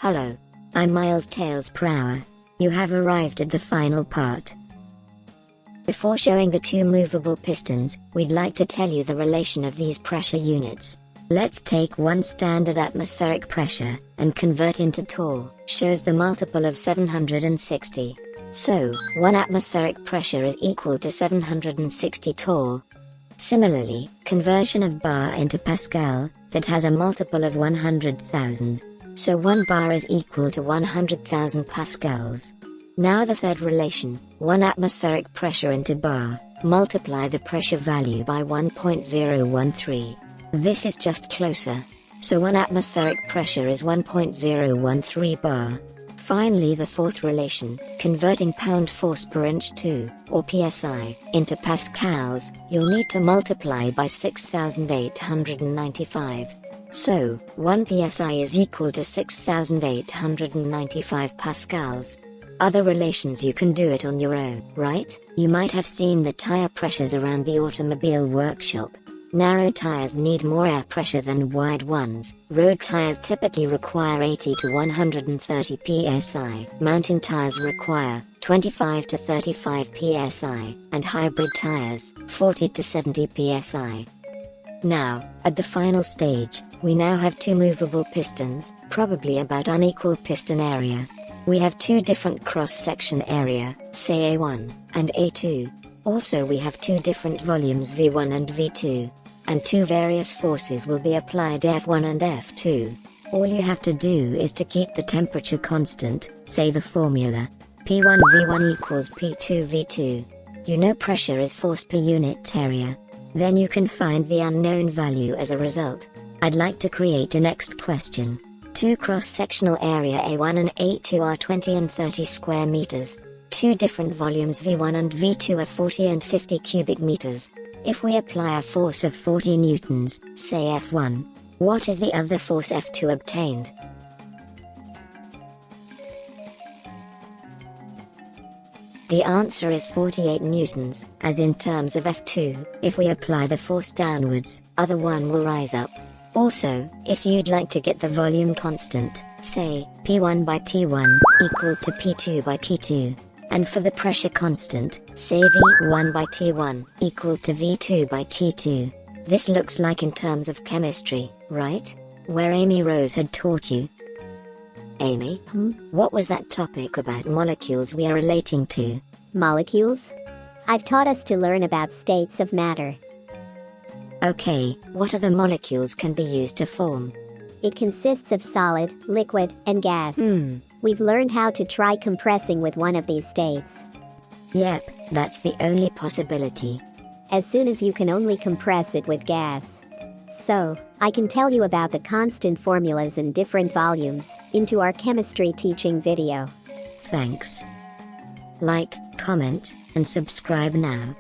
Hello. I'm miles tails per hour. You have arrived at the final part. Before showing the two movable pistons, we'd like to tell you the relation of these pressure units. Let's take one standard atmospheric pressure, and convert into torr, shows the multiple of 760. So, 1 atmospheric pressure is equal to 760 torr. Similarly, conversion of bar into Pascal, that has a multiple of 100,000. So 1 bar is equal to 100,000 pascals. Now the third relation, 1 atmospheric pressure into bar, multiply the pressure value by 1.013. This is just closer. So 1 atmospheric pressure is 1.013 bar. Finally, the fourth relation, converting pound force per inch to, or psi, into pascals, you'll need to multiply by 6,895. So, 1 psi is equal to 6,895 pascals. Other relations you can do it on your own, right? You might have seen the tire pressures around the automobile workshop. Narrow tires need more air pressure than wide ones. Road tires typically require 80 to 130 psi. Mountain tires require 25 to 35 psi, and hybrid tires 40 to 70 psi. Now, at the final stage, we now have two movable pistons, probably about unequal piston area. We have two different cross-section area, say A1 and A2. Also we have two different volumes V1 and V2. And two various forces will be applied F1 and F2. All you have to do is to keep the temperature constant, say the formula, P1 V1 equals P2 V2. You know pressure is force per unit area. Then you can find the unknown value as a result. I'd like to create a next question. Two cross-sectional area A1 and A2 are 20 and 30 square meters. Two different volumes V1 and V2 are 40 and 50 cubic meters. If we apply a force of 40 newtons, say F1, what is the other force F2 obtained? The answer is 48 newtons, as in terms of F2, if we apply the force downwards, other one will rise up. Also, if you'd like to get the volume constant, say, P1 by T1, equal to P2 by T2. And for the pressure constant, say V1 by T1, equal to V2 by T2. This looks like in terms of chemistry, right? Where Amy Rose had taught you. Amy, what was that topic about molecules we are relating to? Molecules? I've taught us to learn about states of matter. Okay, what other molecules can be used to form? It consists of solid, liquid, and gas. We've learned how to try compressing with one of these states. Yep, that's the only possibility. As soon as you can only compress it with gas. So, I can tell you about the constant formulas in different volumes, into our chemistry teaching video. Thanks. Like, comment, and subscribe now.